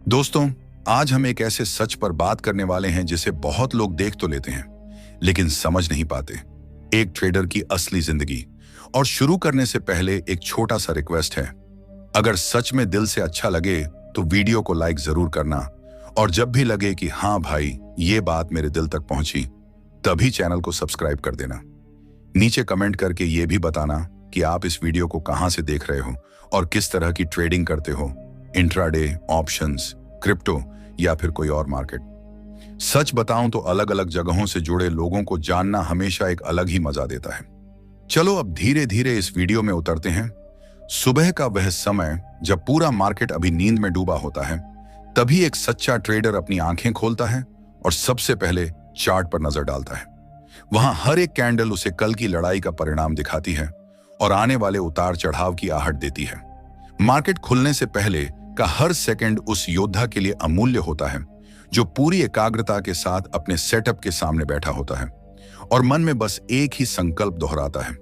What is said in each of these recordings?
दोस्तों, आज हम एक ऐसे सच पर बात करने वाले हैं जिसे बहुत लोग देख तो लेते हैं लेकिन समझ नहीं पाते। एक ट्रेडर की असली जिंदगी। और शुरू करने से पहले एक छोटा सा रिक्वेस्ट है। अगर सच में दिल से अच्छा लगे तो वीडियो को लाइक जरूर करना, और जब भी लगे कि हाँ भाई ये बात मेरे दिल तक पहुंची, तभी चैनल को सब्सक्राइब कर देना। नीचे कमेंट करके ये भी बताना कि आप इस वीडियो को कहां से देख रहे हो और किस तरह की ट्रेडिंग करते हो, इंट्राडे, ऑप्शंस, क्रिप्टो या फिर कोई और मार्केट। सच बताऊं तो अलग अलग जगहों से जुड़े लोगों को जानना हमेशा एक अलग ही मजा देता है। चलो अब धीरे धीरे इस वीडियो में उतरते हैं। सुबह का वह समय जब पूरा मार्केट अभी नींद में डूबा होता है, तभी एक सच्चा ट्रेडर अपनी आंखें खोलता है और सबसे पहले चार्ट पर नजर डालता है। वहां हर एक कैंडल उसे कल की लड़ाई का परिणाम दिखाती है और आने वाले उतार चढ़ाव की आहट देती है। मार्केट खुलने से पहले का हर सेकंड उस योद्धा के लिए अमूल्य होता है जो पूरी एकाग्रता के साथ अपने सेटअप के सामने बैठा होता है और मन में बस एक ही संकल्प दोहराता है,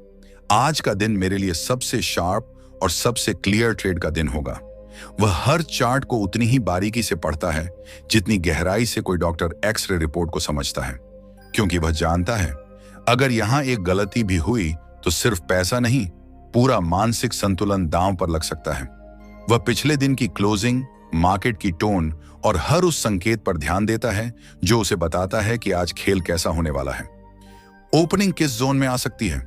आज का दिन मेरे लिए सबसे शार्प और सबसे क्लियर ट्रेड का दिन होगा। वह हर चार्ट को उतनी ही बारीकी से पढ़ता है जितनी गहराई से कोई डॉक्टर एक्सरे रिपोर्ट को समझता है, क्योंकि वह जानता है अगर यहां एक गलती भी हुई तो सिर्फ पैसा नहीं, पूरा मानसिक संतुलन दांव पर लग सकता है। वह पिछले दिन की क्लोजिंग, मार्केट की टोन और हर उस संकेत पर ध्यान देता है जो उसे बताता है कि आज खेल कैसा होने वाला है। ओपनिंग किस जोन में आ सकती है,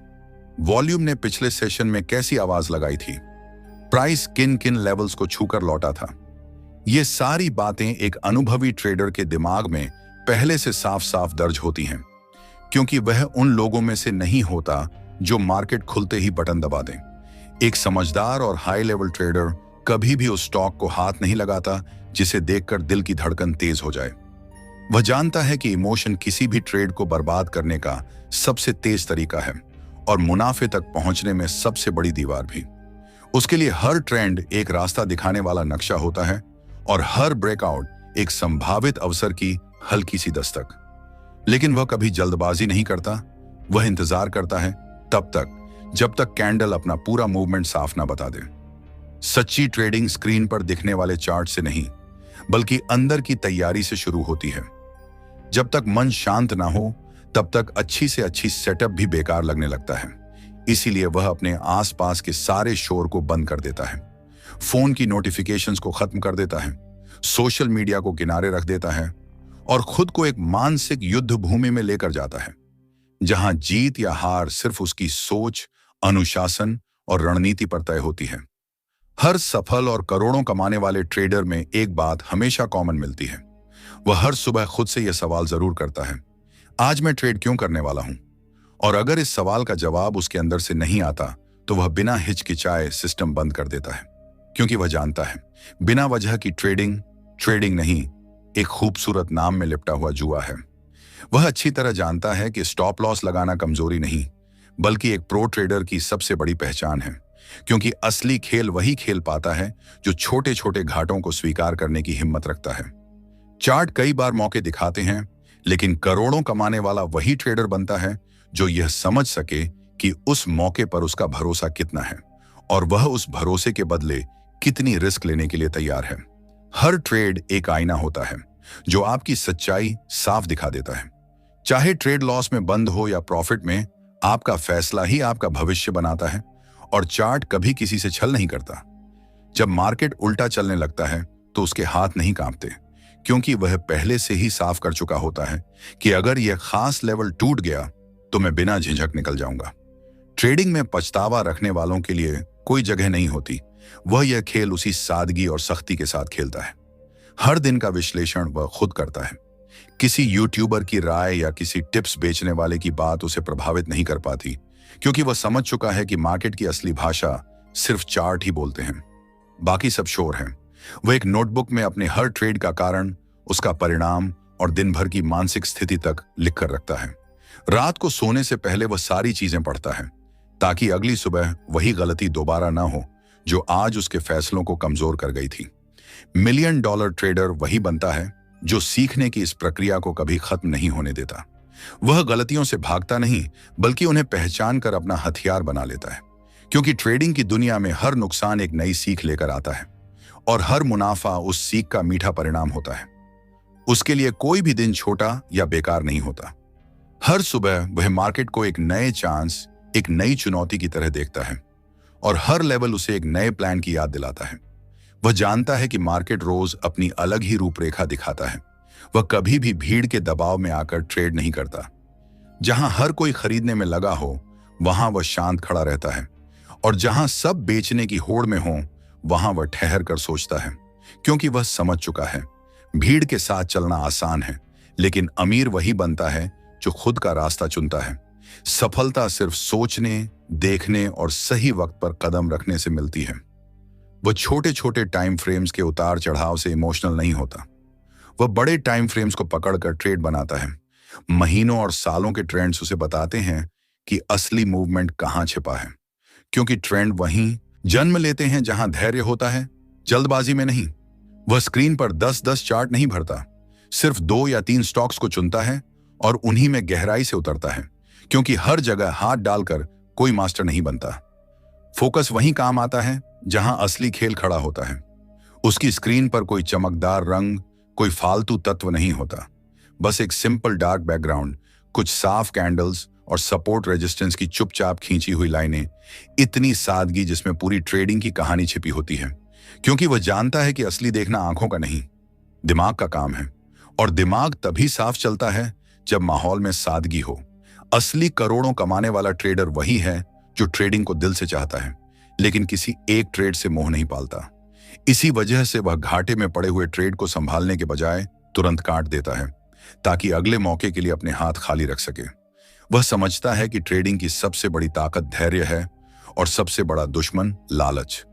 वॉल्यूम ने पिछले सेशन में कैसी आवाज लगाई थी, प्राइस किन किन लेवल्स को छूकर लौटा था। ये सारी बातें एक अनुभवी ट्रेडर के दिमाग में पहले से साफ साफ दर्ज होती हैं, क्योंकि वह उन लोगों में से नहीं होता जो मार्केट खुलते ही बटन दबा दें। एक समझदार और हाई लेवल ट्रेडर कभी भी उस स्टॉक को हाथ नहीं लगाता जिसे देखकर दिल की धड़कन तेज हो जाए। वह जानता है कि इमोशन किसी भी ट्रेड को बर्बाद करने का सबसे तेज तरीका है और मुनाफे तक पहुंचने में सबसे बड़ी दीवार भी। उसके लिए हर ट्रेंड एक रास्ता दिखाने वाला नक्शा होता है और हर ब्रेकआउट एक संभावित अवसर की हल्की सी दस्तक। लेकिन वह कभी जल्दबाजी नहीं करता। वह इंतजार करता है तब तक जब तक कैंडल अपना पूरा मूवमेंट साफ ना बता दे। सच्ची ट्रेडिंग स्क्रीन पर दिखने वाले चार्ट से नहीं, बल्कि अंदर की तैयारी से शुरू होती है। जब तक मन शांत ना हो तब तक अच्छी से अच्छी सेटअप भी बेकार लगने लगता है। इसीलिए वह अपने आसपास के सारे शोर को बंद कर देता है, फोन की नोटिफिकेशंस को खत्म कर देता है, सोशल मीडिया को किनारे रख देता है और खुद को एक मानसिक युद्ध भूमि में लेकर जाता है, जहां जीत या हार सिर्फ उसकी सोच, अनुशासन और रणनीति पर तय होती है। हर सफल और करोड़ों कमाने वाले ट्रेडर में एक बात हमेशा कॉमन मिलती है। वह हर सुबह खुद से यह सवाल जरूर करता है, आज मैं ट्रेड क्यों करने वाला हूं? और अगर इस सवाल का जवाब उसके अंदर से नहीं आता तो वह बिना हिचकिचाए सिस्टम बंद कर देता है, क्योंकि वह जानता है बिना वजह की ट्रेडिंग ट्रेडिंग नहीं, एक खूबसूरत नाम में लिपटा हुआ जुआ है। वह अच्छी तरह जानता है कि स्टॉप लॉस लगाना कमजोरी नहीं, बल्कि एक प्रो ट्रेडर की सबसे बड़ी पहचान है, क्योंकि असली खेल वही खेल पाता है जो छोटे छोटे घाटों को स्वीकार करने की हिम्मत रखता है। चार्ट कई बार मौके दिखाते हैं, लेकिन करोड़ों कमाने वाला वही ट्रेडर बनता है जो यह समझ सके कि उस मौके पर उसका भरोसा कितना है और वह उस भरोसे के बदले कितनी रिस्क लेने के लिए तैयार है। हर ट्रेड एक आईना होता है जो आपकी सच्चाई साफ दिखा देता है। चाहे ट्रेड लॉस में बंद हो या प्रॉफिट में, आपका फैसला ही आपका भविष्य बनाता है और चार्ट कभी किसी से छल नहीं करता। जब मार्केट उल्टा चलने लगता है तो उसके हाथ नहीं कांपते, क्योंकि वह पहले से ही साफ कर चुका होता है कि अगर यह खास लेवल टूट गया तो मैं बिना झिझक निकल जाऊंगा। ट्रेडिंग में पछतावा रखने वालों के लिए कोई जगह नहीं होती। वह यह खेल उसी सादगी और सख्ती के साथ खेलता है। हर दिन का विश्लेषण वह खुद करता है। किसी यूट्यूबर की राय या किसी टिप्स बेचने वाले की बात उसे प्रभावित नहीं कर पाती, क्योंकि वह समझ चुका है कि मार्केट की असली भाषा सिर्फ चार्ट ही बोलते हैं, बाकी सब शोर है। वह एक नोटबुक में अपने हर ट्रेड का कारण, उसका परिणाम और दिन भर की मानसिक स्थिति तक लिख कर रखता है। रात को सोने से पहले वह सारी चीजें पढ़ता है ताकि अगली सुबह वही गलती दोबारा ना हो जो आज उसके फैसलों को कमजोर कर गई थी। मिलियन डॉलर ट्रेडर वही बनता है जो सीखने की इस प्रक्रिया को कभी खत्म नहीं होने देता। वह गलतियों से भागता नहीं, बल्कि उन्हें पहचान कर अपना हथियार बना लेता है, क्योंकि ट्रेडिंग की दुनिया में हर नुकसान एक नई सीख लेकर आता है और हर मुनाफा उस सीख का मीठा परिणाम होता है। उसके लिए कोई भी दिन छोटा या बेकार नहीं होता। हर सुबह वह मार्केट को एक नए चांस, एक नई चुनौती की तरह देखता है और हर लेवल उसे एक नए प्लान की याद दिलाता है। वह जानता है कि मार्केट रोज अपनी अलग ही रूपरेखा दिखाता है। वह कभी भी भीड़ के दबाव में आकर ट्रेड नहीं करता। जहां हर कोई खरीदने में लगा हो, वहां वह शांत खड़ा रहता है, और जहां सब बेचने की होड़ में हो, वहां वह ठहर कर सोचता है, क्योंकि वह समझ चुका है भीड़ के साथ चलना आसान है, लेकिन अमीर वही बनता है जो खुद का रास्ता चुनता है। सफलता सिर्फ सोचने, देखने और सही वक्त पर कदम रखने से मिलती है। वह छोटे छोटे टाइम फ्रेम्स के उतार चढ़ाव से इमोशनल नहीं होता। वह बड़े टाइम फ्रेम्स को पकड़कर ट्रेड बनाता है। महीनों और सालों के ट्रेंड्स उसे बताते हैं कि असली मूवमेंट कहां छिपा है, क्योंकि ट्रेंड वहीं जन्म लेते हैं जहां धैर्य होता है, जल्दबाजी में नहीं। वह स्क्रीन पर 10-10 चार्ट नहीं भरता, सिर्फ 2 या 3 स्टॉक्स को चुनता है और उन्हीं में गहराई से उतरता है, क्योंकि हर जगह हाथ डालकर कोई मास्टर नहीं बनता। फोकस वहीं काम आता है जहां असली खेल खड़ा होता है। उसकी स्क्रीन पर कोई चमकदार रंग, कोई फालतू तत्व नहीं होता, बस एक सिंपल डार्क बैकग्राउंड, कुछ साफ कैंडल्स और सपोर्ट रेजिस्टेंस की चुपचाप खींची हुई लाइनें। इतनी सादगी जिसमें पूरी ट्रेडिंग की कहानी छिपी होती है, क्योंकि वह जानता है कि असली देखना आंखों का नहीं, दिमाग का काम है, और दिमाग तभी साफ चलता है जब माहौल में सादगी हो। असली करोड़ों कमाने वाला ट्रेडर वही है जो ट्रेडिंग को दिल से चाहता है, लेकिन किसी एक ट्रेड से मोह नहीं पालता। इसी वजह से वह घाटे में पड़े हुए ट्रेड को संभालने के बजाय तुरंत काट देता है, ताकि अगले मौके के लिए अपने हाथ खाली रख सके। वह समझता है कि ट्रेडिंग की सबसे बड़ी ताकत धैर्य है और सबसे बड़ा दुश्मन लालच।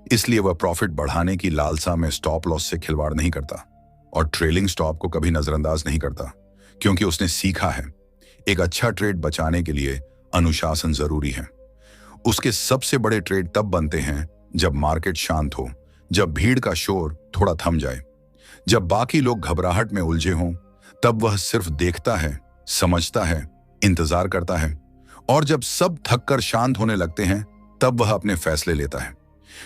इसलिए वह प्रॉफिट बढ़ाने की लालसा में स्टॉप लॉस से खिलवाड़ नहीं करता और ट्रेलिंग स्टॉप को कभी नजरअंदाज नहीं करता, क्योंकि उसने सीखा है एक अच्छा ट्रेड बचाने के लिए अनुशासन जरूरी है। उसके सबसे बड़े ट्रेड तब बनते हैं जब मार्केट शांत हो, जब भीड़ का शोर थोड़ा थम जाए, जब बाकी लोग घबराहट में उलझे हों। तब वह सिर्फ देखता है, समझता है, इंतजार करता है, और जब सब थक कर शांत होने लगते हैं तब वह अपने फैसले लेता है।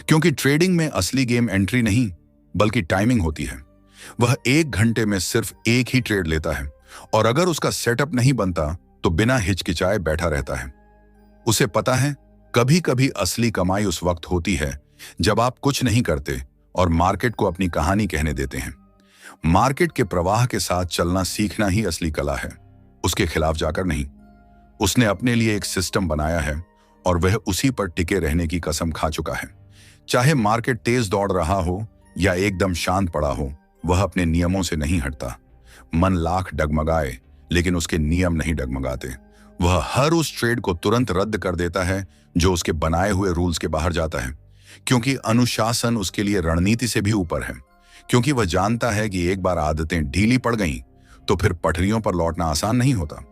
क्योंकि ट्रेडिंग में असली गेम एंट्री नहीं बल्कि टाइमिंग होती है। वह 1 घंटे में सिर्फ एक ही ट्रेड लेता है, और अगर उसका सेटअप नहीं बनता तो बिना हिचकिचाए बैठा रहता है। उसे पता है कभी कभी असली कमाई उस वक्त होती है जब आप कुछ नहीं करते और मार्केट को अपनी कहानी कहने देते हैं। मार्केट के प्रवाह के साथ चलना सीखना ही असली कला है, उसके खिलाफ जाकर नहीं। उसने अपने लिए एक सिस्टम बनाया है और वह उसी पर टिके रहने की कसम खा चुका है। चाहे मार्केट तेज दौड़ रहा हो या एकदम शांत पड़ा हो, वह अपने नियमों से नहीं हटता। मन लाख डगमगाए, लेकिन उसके नियम नहीं डगमगाते। वह हर उस ट्रेड को तुरंत रद्द कर देता है जो उसके बनाए हुए रूल्स के बाहर जाता है, क्योंकि अनुशासन उसके लिए रणनीति से भी ऊपर है। क्योंकि वह जानता है कि एक बार आदतें ढीली पड़ गईं तो फिर पटरियों पर लौटना आसान नहीं होता।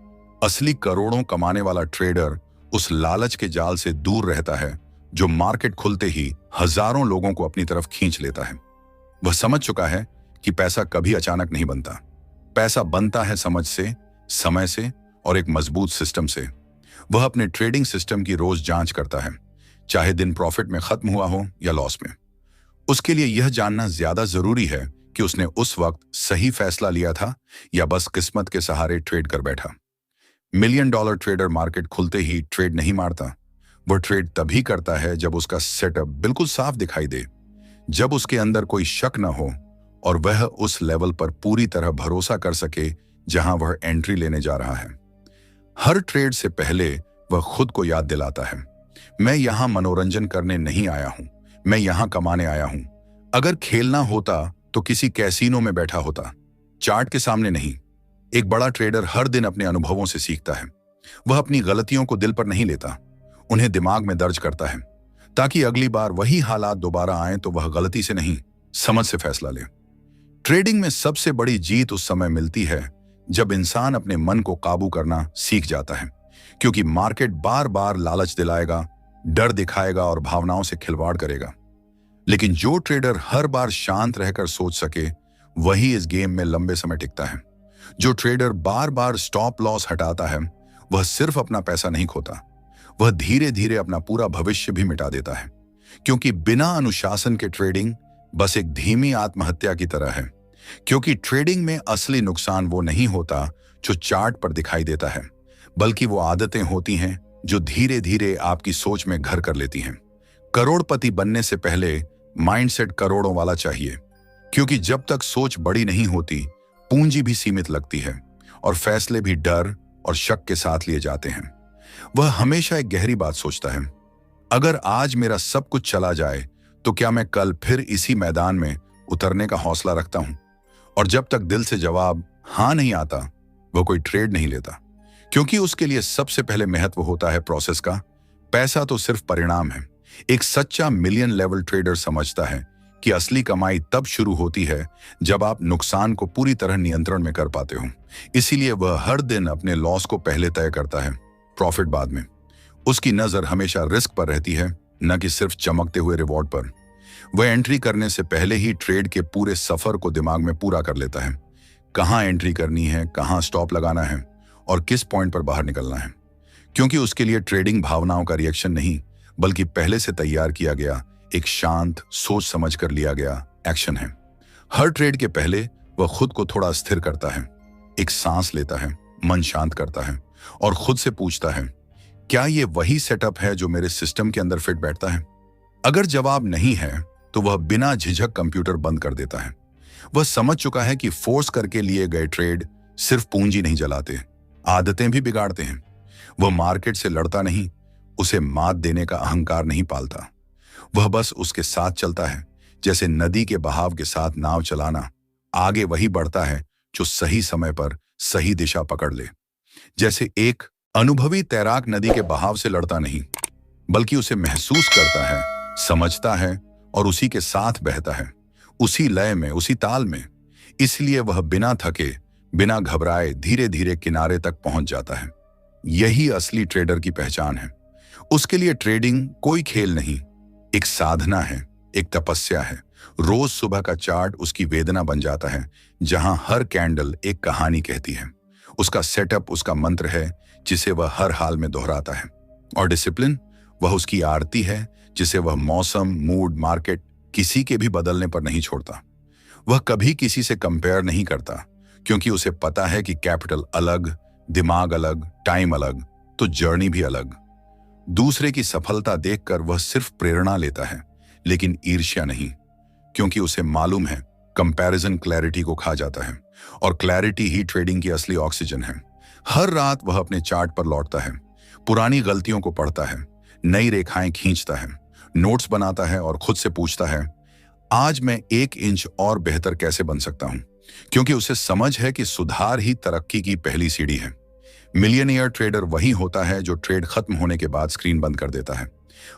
असली करोड़ों कमाने वाला ट्रेडर उस लालच के जाल से दूर रहता है जो मार्केट खुलते ही हजारों लोगों को अपनी तरफ खींच लेता है। वह समझ चुका है कि पैसा कभी अचानक नहीं बनता। पैसा बनता है समझ से, समय से और एक मजबूत सिस्टम से। वह अपने ट्रेडिंग सिस्टम की रोज जांच करता है, चाहे दिन प्रॉफिट में खत्म हुआ हो या लॉस में। उसके लिए यह जानना ज्यादा जरूरी है कि उसने उस वक्त सही फैसला लिया था या बस किस्मत के सहारे ट्रेड कर बैठा। $1 मिलियन ट्रेडर मार्केट खुलते ही ट्रेड नहीं मारता। वह ट्रेड तभी करता है जब उसका सेटअप बिल्कुल साफ दिखाई दे, जब उसके अंदर कोई शक न हो और वह उस लेवल पर पूरी तरह भरोसा कर सके जहां वह एंट्री लेने जा रहा है। हर ट्रेड से पहले वह खुद को याद दिलाता है, मैं यहां मनोरंजन करने नहीं आया हूं, मैं यहां कमाने आया हूं। अगर खेलना होता तो किसी कैसीनो में बैठा होता, चार्ट के सामने नहीं। एक बड़ा ट्रेडर हर दिन अपने अनुभवों से सीखता है। वह अपनी गलतियों को दिल पर नहीं लेता, उन्हें दिमाग में दर्ज करता है, ताकि अगली बार वही हालात दोबारा आए तो वह गलती से नहीं, समझ से फैसला ले। ट्रेडिंग में सबसे बड़ी जीत उस समय मिलती है जब इंसान अपने मन को काबू करना सीख जाता है, क्योंकि मार्केट बार बार लालच दिलाएगा, डर दिखाएगा और भावनाओं से खिलवाड़ करेगा। लेकिन जो ट्रेडर हर बार शांत रहकर सोच सके, वही इस गेम में लंबे समय टिकता है। जो ट्रेडर बार बार स्टॉप लॉस हटाता है, वह सिर्फ अपना पैसा नहीं खोता, वह धीरे धीरे अपना पूरा भविष्य भी मिटा देता है। क्योंकि बिना अनुशासन के ट्रेडिंग बस एक धीमी आत्महत्या की तरह है, क्योंकि ट्रेडिंग में असली नुकसान वो नहीं होता जो चार्ट पर दिखाई देता है, बल्कि वो आदतें होती हैं जो धीरे धीरे आपकी सोच में घर कर लेती हैं। करोड़पति बनने से पहले माइंडसेट करोड़ों वाला चाहिए, क्योंकि जब तक सोच बड़ी नहीं होती, पूंजी भी सीमित लगती है और फैसले भी डर और शक के साथ लिए जाते हैं। वह हमेशा एक गहरी बात सोचता है, अगर आज मेरा सब कुछ चला जाए तो क्या मैं कल फिर इसी मैदान में उतरने का हौसला रखता हूं? और जब तक दिल से जवाब हां नहीं आता, वह कोई ट्रेड नहीं लेता, क्योंकि उसके लिए सबसे पहले महत्व होता है प्रोसेस का। पैसा तो सिर्फ परिणाम है। एक सच्चा मिलियन लेवल ट्रेडर समझता है कि असली कमाई तब शुरू होती है जब आप नुकसान को पूरी तरह नियंत्रण में कर पाते हो। इसीलिए वह हर दिन अपने लॉस को पहले तय करता है, प्रॉफिट बाद में। उसकी नजर हमेशा रिस्क पर रहती है, न कि सिर्फ चमकते हुए रिवॉर्ड पर। वह एंट्री करने से पहले ही ट्रेड के पूरे सफर को दिमाग में पूरा कर लेता है। कहां एंट्री करनी है, कहां स्टॉप लगाना है और किस पॉइंट पर बाहर निकलना है, क्योंकि उसके लिए ट्रेडिंग भावनाओं का रिएक्शन नहीं, बल्कि पहले से तैयार किया गया एक शांत, सोच समझ कर लिया गया एक्शन है। हर ट्रेड के पहले वह खुद को थोड़ा स्थिर करता है, एक सांस लेता है, मन शांत करता है और खुद से पूछता है, क्या ये वही सेटअप है जो मेरे सिस्टम के अंदर फिट बैठता है? अगर जवाब नहीं है तो वह बिना झिझक कंप्यूटर बंद कर देता है। वह समझ चुका है कि फोर्स करके लिए गए ट्रेड सिर्फ पूंजी नहीं जलाते, आदतें भी बिगाड़ते हैं। वह मार्केट से लड़ता नहीं, उसे मात देने का अहंकार नहीं पालता। वह बस उसके साथ चलता है, जैसे नदी के बहाव के साथ नाव चलाना। आगे वही बढ़ता है जो सही समय पर सही दिशा पकड़ ले। जैसे एक अनुभवी तैराक नदी के बहाव से लड़ता नहीं, बल्कि उसे महसूस करता है, समझता है और उसी के साथ बहता है, उसी लय में, उसी ताल में। इसलिए वह बिना थके, बिना घबराए धीरे धीरे किनारे तक पहुंच जाता है। यही असली ट्रेडर की पहचान है। उसके लिए ट्रेडिंग कोई खेल नहीं, एक साधना है, एक तपस्या है। रोज सुबह का चार्ट उसकी वेदना बन जाता है, जहां हर कैंडल एक कहानी कहती है। उसका सेटअप उसका मंत्र है, जिसे वह हर हाल में दोहराता है। और डिसिप्लिन, वह उसकी आरती है, जिसे वह मौसम, मूड, मार्केट किसी के भी बदलने पर नहीं छोड़ता। वह कभी किसी से कंपेयर नहीं करता, क्योंकि उसे पता है कि कैपिटल अलग, दिमाग अलग, टाइम अलग, तो जर्नी भी अलग। दूसरे की सफलता देखकर वह सिर्फ प्रेरणा लेता है, लेकिन ईर्ष्या नहीं, क्योंकि उसे मालूम है कंपैरिजन क्लैरिटी को खा जाता है, और क्लैरिटी ही ट्रेडिंग की असली ऑक्सीजन है। हर रात वह अपने चार्ट पर लौटता है, पुरानी गलतियों को पढ़ता है, नई रेखाएं खींचता है, नोट्स बनाता है और खुद से पूछता है, आज मैं 1 इंच और बेहतर कैसे बन सकता हूं? क्योंकि उसे समझ है कि सुधार ही तरक्की की पहली सीढ़ी है। मिलियनियर ट्रेडर वही होता है जो ट्रेड खत्म होने के बाद स्क्रीन बंद कर देता है।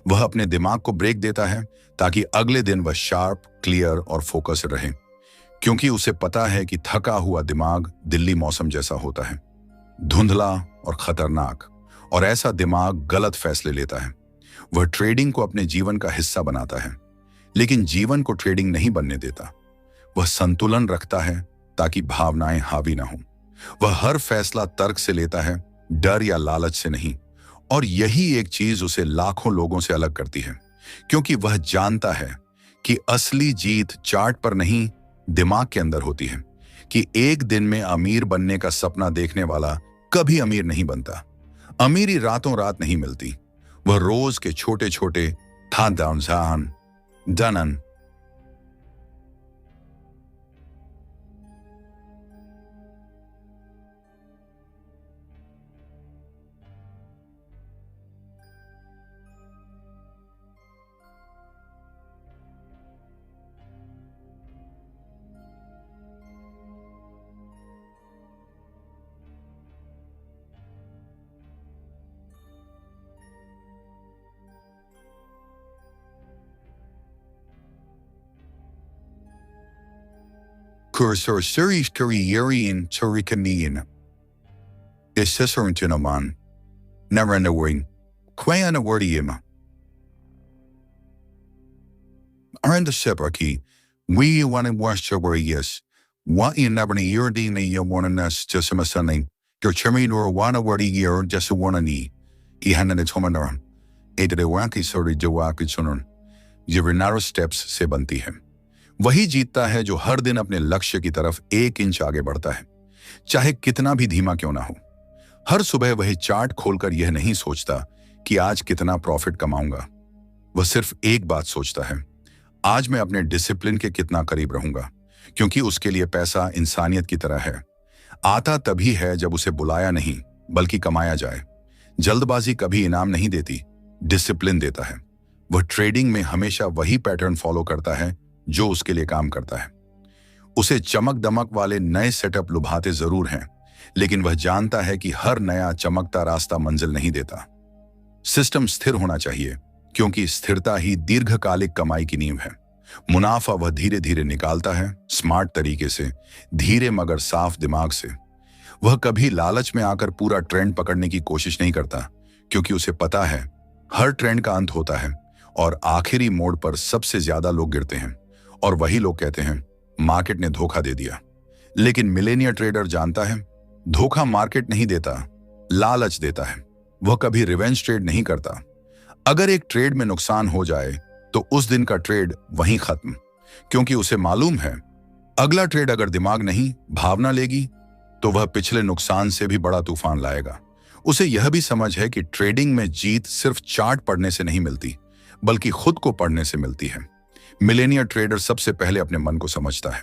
वह अपने दिमाग को ब्रेक देता है ताकि अगले दिन वह शार्प, क्लियर और फोकस रहे, क्योंकि उसे पता है कि थका हुआ दिमाग दिल्ली मौसम जैसा होता है, धुंधला और खतरनाक। और ऐसा दिमाग गलत फैसले लेता है। वह ट्रेडिंग को अपने जीवन का हिस्सा बनाता है, लेकिन जीवन को ट्रेडिंग नहीं बनने देता। वह संतुलन रखता है ताकि भावनाएं हावी ना हो। वह हर फैसला तर्क से लेता है, डर या लालच से नहीं। और यही एक चीज उसे लाखों लोगों से अलग करती है, क्योंकि वह जानता है कि असली जीत चार्ट पर नहीं, दिमाग के अंदर होती है। कि एक दिन में अमीर बनने का सपना देखने वाला कभी अमीर नहीं बनता। अमीरी रातों रात नहीं मिलती, वह रोज के छोटे छोटे डनन Cursor series Korean Turikanian. Isisurn naman. Naranawing. Kwayan awardiyim. Aranda Sebraki. We want to watch your yes. What you never need your dina you want to just a sunny. Your chimney or one awardee year just a one knee. Ihana the Tomanar. Ede de Waki sorry Jawaki Sunan. Your narrow steps se बनती है। वही जीतता है जो हर दिन अपने लक्ष्य की तरफ 1 इंच आगे बढ़ता है, चाहे कितना भी धीमा क्यों ना हो। हर सुबह वही चार्ट खोलकर यह नहीं सोचता कि आज कितना प्रॉफिट कमाऊंगा। वह सिर्फ एक बात सोचता है, आज मैं अपने डिसिप्लिन के कितना करीब रहूंगा, क्योंकि उसके लिए पैसा इंसानियत की तरह है। आता तभी है जब उसे बुलाया नहीं बल्कि कमाया जाए। जल्दबाजी कभी इनाम नहीं देती, डिसिप्लिन देता है। वह ट्रेडिंग में हमेशा वही पैटर्न फॉलो करता है जो उसके लिए काम करता है। उसे चमक दमक वाले नए सेटअप लुभाते जरूर हैं, लेकिन वह जानता है कि हर नया चमकता रास्ता मंजिल नहीं देता। सिस्टम स्थिर होना चाहिए, क्योंकि स्थिरता ही दीर्घकालिक कमाई की नींव है। मुनाफा वह धीरे धीरे निकालता है, स्मार्ट तरीके से, धीरे मगर साफ दिमाग से। वह कभी लालच में आकर पूरा ट्रेंड पकड़ने की कोशिश नहीं करता, क्योंकि उसे पता है हर ट्रेंड का अंत होता है और आखिरी मोड़ पर सबसे ज्यादा लोग गिरते हैं और वही लोग कहते हैं मार्केट ने धोखा दे दिया। लेकिन मिलेनियर ट्रेडर जानता है धोखा मार्केट नहीं देता, लालच देता है। वह कभी रिवेंज ट्रेड नहीं करता। अगर एक ट्रेड में नुकसान हो जाए तो उस दिन का ट्रेड वहीं खत्म, क्योंकि उसे मालूम है अगला ट्रेड अगर दिमाग नहीं भावना लेगी तो वह पिछले नुकसान से भी बड़ा तूफान लाएगा। उसे यह भी समझ है कि ट्रेडिंग में जीत सिर्फ चार्ट पढ़ने से नहीं मिलती, बल्कि खुद को पढ़ने से मिलती है। मिलेनियर ट्रेडर सबसे पहले अपने मन को समझता है,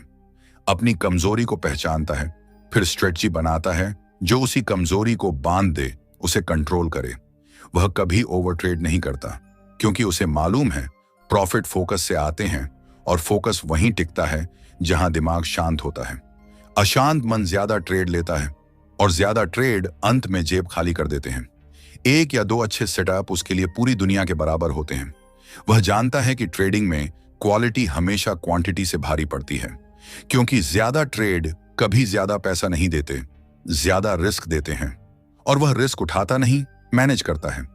अपनी कमजोरी को पहचानता है, फिर स्ट्रेटजी बनाता है जो उसी कमजोरी को बांध दे, उसे कंट्रोल करे। वह कभी ओवर ट्रेड नहीं करता, क्योंकि उसे मालूम है प्रॉफिट फोकस से आते हैं और फोकस वहीं टिकता है जहां दिमाग शांत होता है। अशांत मन ज्यादा ट्रेड लेता है और ज्यादा ट्रेड अंत में जेब खाली कर देते हैं। 1 या 2 अच्छे सेटअप उसके लिए पूरी दुनिया के बराबर होते हैं। वह जानता है कि ट्रेडिंग में क्वालिटी हमेशा क्वांटिटी से भारी पड़ती है, क्योंकि ज्यादा ट्रेड कभी ज्यादा पैसा नहीं देते, ज्यादा रिस्क देते हैं। और वह रिस्क उठाता नहीं, मैनेज करता है।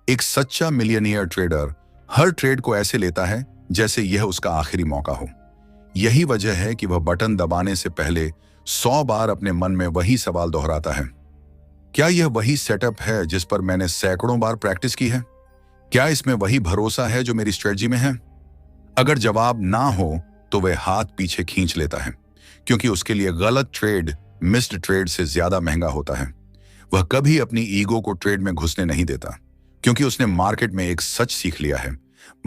एक सच्चा मिलियनियर ट्रेडर हर ट्रेड को ऐसे लेता है जैसे यह उसका आखिरी मौका हो। यही वजह है कि वह बटन दबाने से पहले 100 बार अपने मन में वही सवाल दोहराता है, क्या यह वही सेटअप है जिस पर मैंने सैकड़ों बार प्रैक्टिस की है? क्या इसमें वही भरोसा है जो मेरी स्ट्रेटजी में है? अगर जवाब ना हो तो वह हाथ पीछे खींच लेता है, क्योंकि उसके लिए गलत ट्रेड मिस्ड ट्रेड से ज्यादा महंगा होता है। वह कभी अपनी ईगो को ट्रेड में घुसने नहीं देता, क्योंकि उसने मार्केट में एक सच सीख लिया है,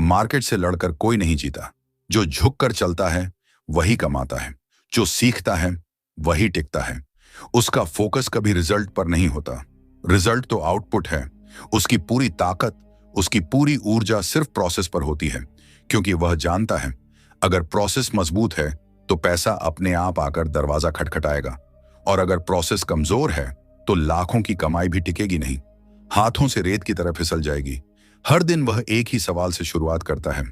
मार्केट से लड़कर कोई नहीं जीता। जो झुक कर चलता है वही कमाता है, जो सीखता है वही टिकता है। उसका फोकस कभी रिजल्ट पर नहीं होता, रिजल्ट तो आउटपुट है। उसकी पूरी ताकत, उसकी पूरी ऊर्जा सिर्फ प्रोसेस पर होती है, क्योंकि वह जानता है अगर प्रोसेस मजबूत है तो पैसा अपने आप आकर दरवाजा खटखटाएगा, और अगर प्रोसेस कमजोर है तो लाखों की कमाई भी टिकेगी नहीं, हाथों से रेत की तरह फिसल जाएगी। हर दिन वह एक ही सवाल से शुरुआत करता है,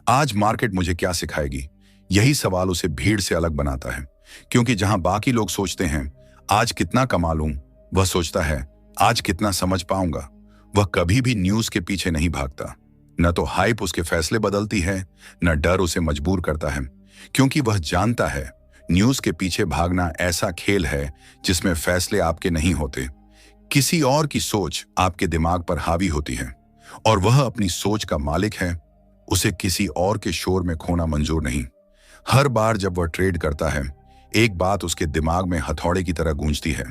आज मार्केट मुझे क्या सिखाएगी? यही सवाल उसे भीड़ से अलग बनाता है, क्योंकि जहां बाकी लोग सोचते हैं आज कितना कमा लूं, वह सोचता है आज कितना समझ पाऊंगा। वह कभी भी न्यूज के पीछे नहीं भागता। न तो हाइप उसके फैसले बदलती है, न डर उसे मजबूर करता है, क्योंकि वह जानता है न्यूज के पीछे भागना ऐसा खेल है जिसमें फैसले आपके नहीं होते, किसी और की सोच आपके दिमाग पर हावी होती है, और वह अपनी सोच का मालिक है। उसे किसी और के शोर में खोना मंजूर नहीं। हर बार जब वह ट्रेड करता है, एक बात उसके दिमाग में हथौड़े की तरह गूंजती है,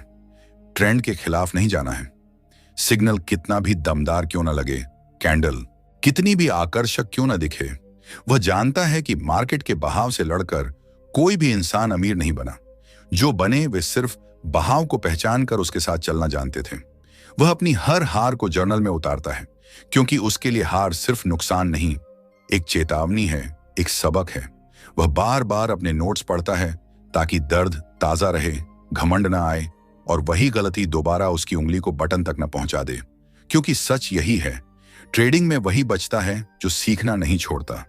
ट्रेंड के खिलाफ नहीं जाना है। सिग्नल कितना भी दमदार क्यों न लगे, कैंडल कितनी भी आकर्षक क्यों न दिखे, वह जानता है कि मार्केट के बहाव से लड़कर कोई भी इंसान अमीर नहीं बना। जो बने वे सिर्फ बहाव को पहचान कर उसके साथ चलना जानते थे। वह अपनी हर हार को जर्नल में उतारता है, क्योंकि उसके लिए हार सिर्फ नुकसान नहीं, एक चेतावनी है, एक सबक है। वह बार बार अपने नोट्स पढ़ता है ताकि दर्द ताजा रहे, घमंड ना आए और वही गलती दोबारा उसकी उंगली को बटन तक न पहुंचा दे। क्योंकि सच यही है, ट्रेडिंग में वही बचता है जो सीखना नहीं छोड़ता।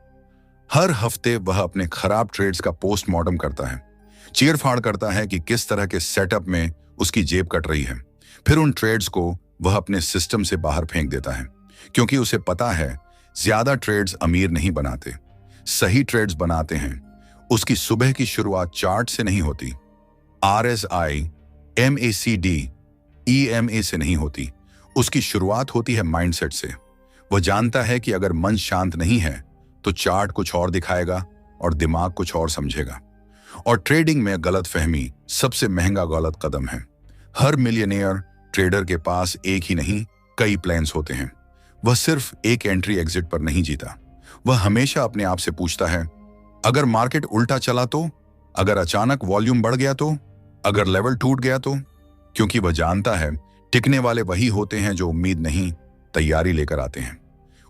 हर हफ्ते वह अपने खराब ट्रेड्स का पोस्टमार्टम करता है, चीरफाड़ करता है कि किस तरह के सेटअप में उसकी जेब कट रही है। फिर उन ट्रेड्स को वह अपने सिस्टम से बाहर फेंक देता है, क्योंकि उसे पता है ज्यादा ट्रेड्स अमीर नहीं बनाते, सही ट्रेड्स बनाते हैं। उसकी सुबह की शुरुआत चार्ट से नहीं होती, RSI, MACD, EMA से नहीं होती, उसकी शुरुआत होती है माइंडसेट से। वह जानता है कि अगर मन शांत नहीं है तो चार्ट कुछ और दिखाएगा, और दिमाग कुछ और समझेगा। और ट्रेडिंग में गलतफहमी सबसे महंगा गलत कदम है। हर मिलियनेयर ट्रेडर के पास एक ही नहीं, कई प्लान्स होते हैं। वह सिर्फ एक एंट्री एग्जिट पर नहीं जीता। वह हमेशा अपने आप से पूछता है, अगर मार्केट उल्टा चला तो, अगर अचानक वॉल्यूम बढ़ गया तो, अगर लेवल टूट गया तो। क्योंकि वह जानता है टिकने वाले वही होते हैं जो उम्मीद नहीं, तैयारी लेकर आते हैं।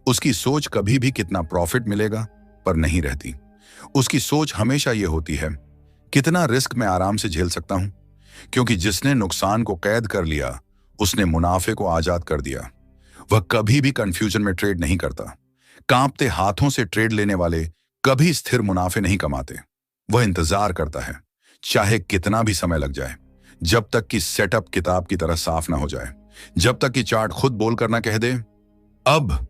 उसकी सोच कभी भी कितना प्रॉफिट मिलेगा पर नहीं रहती। उसकी सोच हमेशा यह होती है, कितना रिस्क मैं आराम से झेल सकता हूं। क्योंकि जिसने नुकसान को कैद कर लिया, उसने मुनाफे को आजाद कर दिया। वह कभी भी कंफ्यूजन में ट्रेड नहीं करता। कांपते हाथों से ट्रेड लेने वाले कभी स्थिर मुनाफे नहीं कमाते। वह इंतजार करता है, चाहे कितना भी समय लग जाए, जब तक कि सेटअप किताब की तरह साफ ना हो जाए, जब तक कि चार्ट खुद बोल कर ना कह दे अब।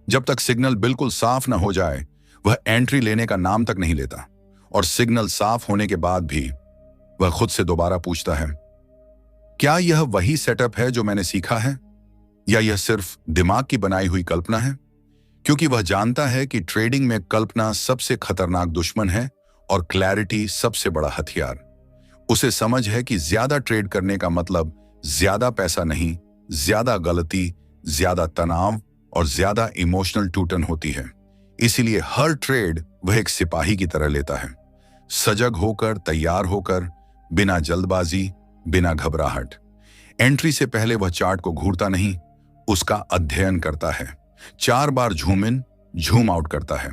जब तक सिग्नल बिल्कुल साफ ना हो जाए, वह एंट्री लेने का नाम तक नहीं लेता। और सिग्नल साफ होने के बाद भी वह खुद से दोबारा पूछता है, क्या यह वही सेटअप है जो मैंने सीखा है, या यह सिर्फ दिमाग की बनाई हुई कल्पना है? क्योंकि वह जानता है कि ट्रेडिंग में कल्पना सबसे खतरनाक दुश्मन है और क्लैरिटी सबसे बड़ा हथियार। उसे समझ है कि ज्यादा ट्रेड करने का मतलब ज्यादा पैसा नहीं, ज्यादा गलती, ज्यादा तनाव और ज्यादा इमोशनल टूटन होती है। इसीलिए हर ट्रेड वह एक सिपाही की तरह लेता है, सजग होकर, तैयार होकर, बिना जल्दबाजी, बिना घबराहट। एंट्री से पहले वह चार्ट को घूरता नहीं, उसका अध्ययन करता है। 4 बार झूम इन, झूम आउट करता है।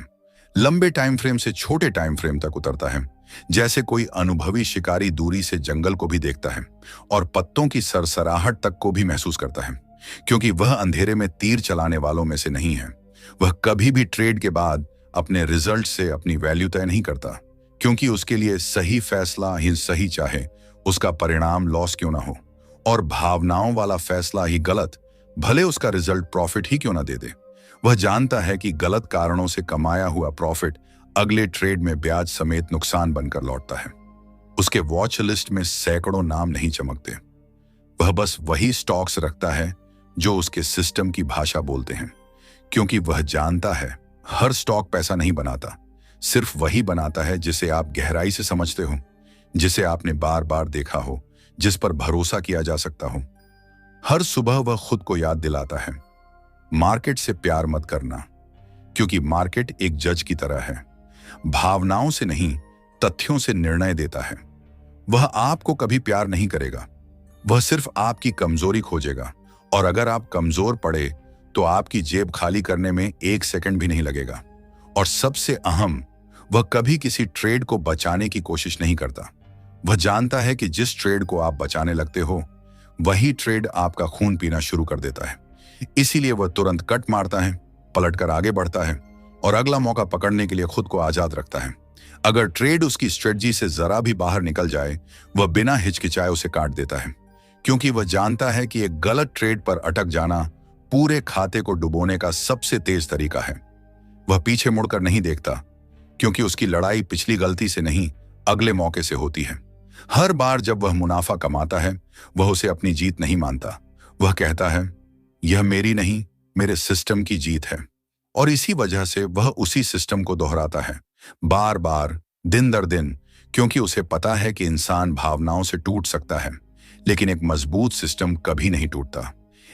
लंबे टाइम फ्रेम से छोटे टाइम फ्रेम तक उतरता है, जैसे कोई अनुभवी शिकारी दूरी से जंगल को भी देखता है और पत्तों की सरसराहट तक को भी महसूस करता है। क्योंकि वह अंधेरे में तीर चलाने वालों में से नहीं है। वह कभी भी ट्रेड के बाद अपने रिजल्ट से अपनी वैल्यू तय नहीं करता, क्योंकि उसके लिए सही फैसला ही सही, चाहे उसका परिणाम लॉस क्यों ना हो। और भावनाओं वाला फैसला ही गलत, भले उसका रिजल्ट प्रॉफिट ही क्यों ना दे दे। वह जानता है कि गलत कारणों से कमाया हुआ प्रॉफिट अगले ट्रेड में ब्याज समेत नुकसान बनकर लौटता है। उसके वॉच लिस्ट में सैकड़ों नाम नहीं चमकते। वह बस वही स्टॉक्स रखता है जो उसके सिस्टम की भाषा बोलते हैं। क्योंकि वह जानता है हर स्टॉक पैसा नहीं बनाता, सिर्फ वही बनाता है जिसे आप गहराई से समझते हो, जिसे आपने बार बार देखा हो, जिस पर भरोसा किया जा सकता हो। हर सुबह वह खुद को याद दिलाता है, मार्केट से प्यार मत करना, क्योंकि मार्केट एक जज की तरह है। भावनाओं से नहीं, तथ्यों से निर्णय देता है। वह आपको कभी प्यार नहीं करेगा, वह सिर्फ आपकी कमजोरी खोजेगा। और अगर आप कमजोर पड़े तो आपकी जेब खाली करने में 1 सेकंड भी नहीं लगेगा। और सबसे अहम, वह कभी किसी ट्रेड को बचाने की कोशिश नहीं करता। वह जानता है कि जिस ट्रेड को आप बचाने लगते हो, वही ट्रेड आपका खून पीना शुरू कर देता है। इसीलिए वह तुरंत कट मारता है, पलटकर आगे बढ़ता है और अगला मौका पकड़ने के लिए खुद को आजाद रखता है। अगर ट्रेड उसकी स्ट्रेटजी से जरा भी बाहर निकल जाए, वह बिना हिचकिचाए उसे काट देता है। क्योंकि वह जानता है कि एक गलत ट्रेड पर अटक जाना पूरे खाते को डुबोने का सबसे तेज तरीका है। वह पीछे मुड़कर नहीं देखता, क्योंकि उसकी लड़ाई पिछली गलती से नहीं, अगले मौके से होती है। हर बार जब वह मुनाफा कमाता है, वह उसे अपनी जीत नहीं मानता। वह कहता है, यह मेरी नहीं, मेरे सिस्टम की जीत है। और इसी वजह से वह उसी सिस्टम को दोहराता है, बार बार, दिन दर दिन। क्योंकि उसे पता है कि इंसान भावनाओं से टूट सकता है, लेकिन एक मजबूत सिस्टम कभी नहीं टूटता।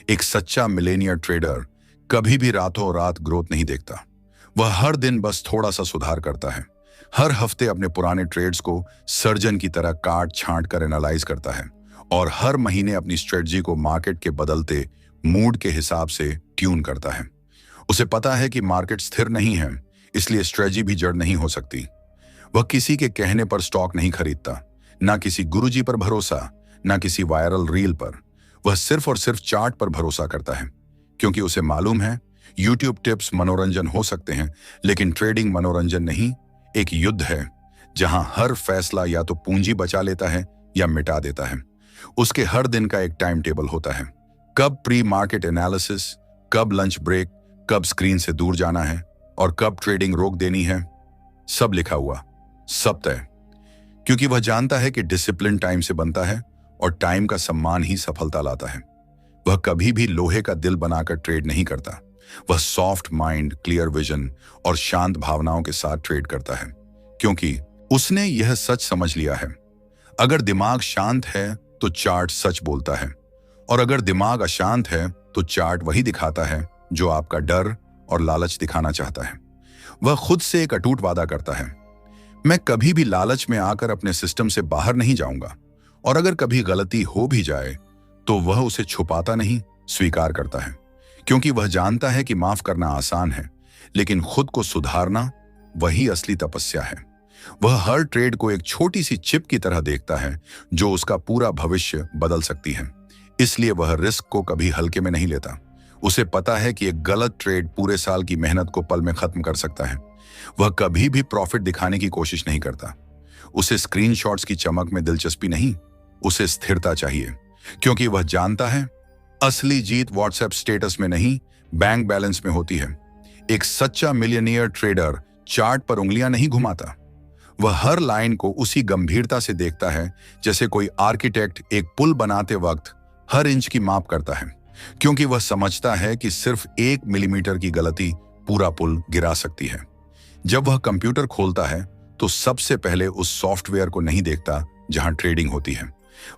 एक सच्चा मिलेनियर ट्रेडर कभी भी रातों रात ग्रोथ नहीं देखता। वह हर दिन बस थोड़ा सा सुधार करता है। हर हफ्ते अपने पुराने ट्रेड्स को सर्जन की तरह काट छांट कर एनालाइज करता है और हर महीने अपनी स्ट्रेटजी को मार्केट के बदलते मूड के हिसाब से ट्यून करता है। उसे पता है कि मार्केट स्थिर नहीं है, इसलिए स्ट्रेटजी भी जड़ नहीं हो सकती। वह किसी के कहने पर स्टॉक नहीं खरीदता, ना किसी गुरुजी पर भरोसा, ना किसी वायरल रील पर। वह सिर्फ और सिर्फ चार्ट पर भरोसा करता है, क्योंकि उसे मालूम है यूट्यूब टिप्स मनोरंजन हो सकते हैं, लेकिन ट्रेडिंग मनोरंजन नहीं, एक युद्ध है जहां हर फैसला या तो पूंजी बचा लेता है या मिटा देता है। उसके हर दिन का एक टाइम टेबल होता है, कब प्री मार्केट एनालिसिस, कब लंच ब्रेक, कब स्क्रीन से दूर जाना है और कब ट्रेडिंग रोक देनी है। सब लिखा हुआ, सब तय। क्योंकि वह जानता है कि डिसिप्लिन टाइम से बनता है और टाइम का सम्मान ही सफलता लाता है। वह कभी भी लोहे का दिल बनाकर ट्रेड नहीं करता। वह सॉफ्ट माइंड, क्लियर विजन और शांत भावनाओं के साथ ट्रेड करता है, क्योंकि उसने यह सच समझ लिया है, अगर दिमाग शांत है तो चार्ट सच बोलता है, और अगर दिमाग अशांत है तो चार्ट वही दिखाता है जो आपका डर और लालच दिखाना चाहता है। वह खुद से एक अटूट वादा करता है, मैं कभी भी लालच में आकर अपने सिस्टम से बाहर नहीं जाऊंगा, और अगर कभी गलती हो भी जाए तो वह उसे छुपाता नहीं, स्वीकार करता है, क्योंकि वह जानता है कि माफ करना आसान है, लेकिन खुद को सुधारना वही असली तपस्या है। वह हर ट्रेड को एक छोटी सी चिप की तरह देखता है जो उसका पूरा भविष्य बदल सकती है। इसलिए वह रिस्क को कभी हल्के में नहीं लेता। उसे पता है कि एक गलत ट्रेड पूरे साल की मेहनत को पल में खत्म कर सकता है। वह कभी भी प्रॉफिट दिखाने की कोशिश नहीं करता। उसे स्क्रीनशॉट्स की चमक में दिलचस्पी नहीं, उसे स्थिरता चाहिए, क्योंकि वह जानता है असली जीत व्हाट्सएप स्टेटस में नहीं, बैंक बैलेंस में होती है। एक सच्चा मिलियनियर ट्रेडर चार्ट पर उंगलियां नहीं घुमाता। वह हर लाइन को उसी गंभीरता से देखता है जैसे कोई आर्किटेक्ट एक पुल बनाते वक्त हर इंच की माप करता है, क्योंकि वह समझता है कि सिर्फ 1 मिलीमीटर की गलती पूरा पुल गिरा सकती है। जब वह कंप्यूटर खोलता है तो सबसे पहले उस सॉफ्टवेयर को नहीं देखता जहां ट्रेडिंग होती है।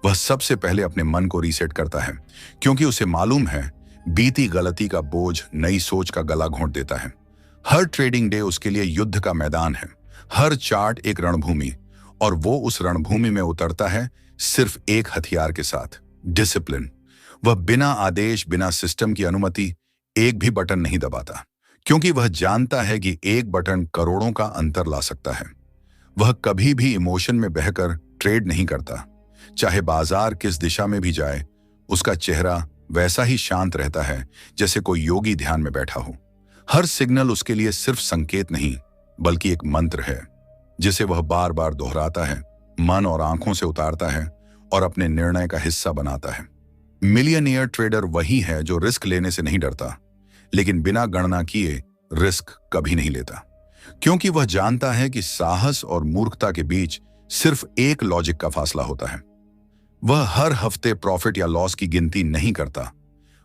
वह सबसे पहले अपने मन को रीसेट करता है, क्योंकि उसे मालूम है बीती गलती का बोझ नई सोच का गला घोंट देता है। हर ट्रेडिंग डे उसके लिए युद्ध का मैदान है, हर चार्ट एक रणभूमि, और वो उस रणभूमि में उतरता है सिर्फ एक हथियार के साथ, डिसिप्लिन। वह बिना आदेश, बिना सिस्टम की अनुमति एक भी बटन नहीं दबाता, क्योंकि वह जानता है कि एक बटन करोड़ों का अंतर ला सकता है। वह कभी भी इमोशन में बहकर ट्रेड नहीं करता। चाहे बाजार किस दिशा में भी जाए, उसका चेहरा वैसा ही शांत रहता है जैसे कोई योगी ध्यान में बैठा हो। हर सिग्नल उसके लिए सिर्फ संकेत नहीं, बल्कि एक मंत्र है जिसे वह बार बार दोहराता है, मन और आंखों से उतारता है और अपने निर्णय का हिस्सा बनाता है। मिलियनियर ट्रेडर वही है जो रिस्क लेने से नहीं डरता, लेकिन बिना गणना किए रिस्क कभी नहीं लेता, क्योंकि वह जानता है कि साहस और मूर्खता के बीच सिर्फ एक लॉजिक का फासला होता है। वह हर हफ्ते प्रॉफिट या लॉस की गिनती नहीं करता,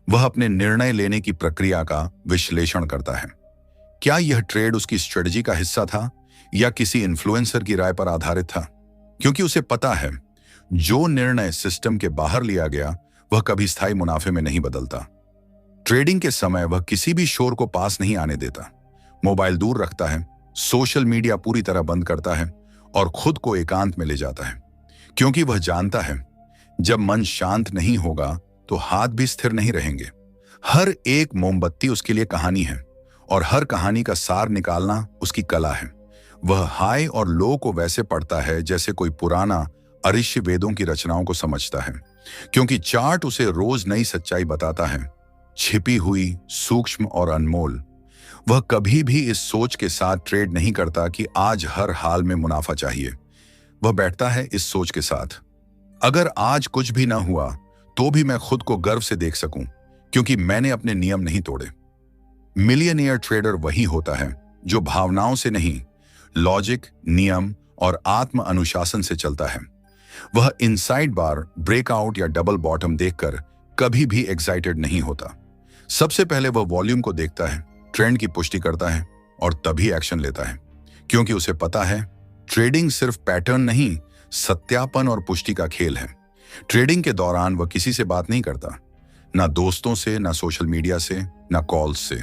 वह अपने निर्णय लेने की प्रक्रिया का विश्लेषण करता है। क्या यह ट्रेड उसकी स्ट्रेटजी का हिस्सा था या किसी इन्फ्लुएंसर की राय पर आधारित था? क्योंकि उसे पता है जो निर्णय सिस्टम के बाहर लिया गया वह कभी स्थायी मुनाफे में नहीं बदलता। ट्रेडिंग के समय वह किसी भी शोर को पास नहीं आने देता, मोबाइल दूर रखता है, सोशल मीडिया पूरी तरह बंद करता है और खुद को एकांत में ले जाता है, क्योंकि वह जानता है जब मन शांत नहीं होगा तो हाथ भी स्थिर नहीं रहेंगे। हर एक मोमबत्ती उसके लिए कहानी है और हर कहानी का सार निकालना उसकी कला है। वह हाई और लो को वैसे पढ़ता है जैसे कोई पुराना अऋषि वेदों की रचनाओं को समझता है, क्योंकि चार्ट उसे रोज नई सच्चाई बताता है, छिपी हुई, सूक्ष्म और अनमोल। वह कभी भी इस सोच के साथ ट्रेड नहीं करता कि आज हर हाल में मुनाफा चाहिए। वह बैठता है इस सोच के साथ, अगर आज कुछ भी ना हुआ तो भी मैं खुद को गर्व से देख सकूं, क्योंकि मैंने अपने नियम नहीं तोड़े। मिलियनियर ट्रेडर वही होता है जो भावनाओं से नहीं, लॉजिक, नियम और आत्म अनुशासन से चलता है। वह इनसाइड बार, ब्रेकआउट या डबल बॉटम देखकर कभी भी एक्साइटेड नहीं होता। सबसे पहले वह वॉल्यूम को देखता है, ट्रेंड की पुष्टि करता है और तभी एक्शन लेता है, क्योंकि उसे पता है ट्रेडिंग सिर्फ पैटर्न नहीं, सत्यापन और पुष्टि का खेल है। ट्रेडिंग के दौरान वह किसी से बात नहीं करता, ना दोस्तों से, ना सोशल मीडिया से, ना कॉल्स से,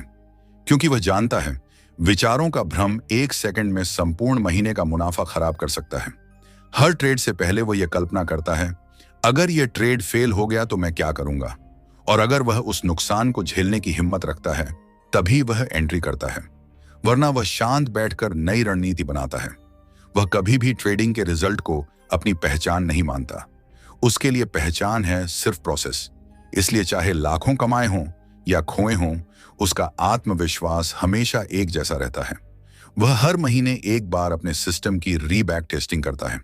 क्योंकि वह जानता है विचारों का भ्रम 1 सेकंड में संपूर्ण महीने का मुनाफा खराब कर सकता है। हर ट्रेड से पहले वह यह कल्पना करता है, अगर यह ट्रेड फेल हो गया तो मैं क्या करूंगा, और अगर वह उस नुकसान को झेलने की हिम्मत रखता है तभी वह एंट्री करता है, वरना वह शांत बैठकर नई रणनीति बनाता है। वह कभी भी ट्रेडिंग के रिजल्ट को अपनी पहचान नहीं मानता। उसके लिए पहचान है सिर्फ प्रोसेस। इसलिए चाहे लाखों कमाए हों या खोए हों, उसका आत्मविश्वास हमेशा एक जैसा रहता है। वह हर महीने एक बार अपने सिस्टम की रीबैक टेस्टिंग करता है,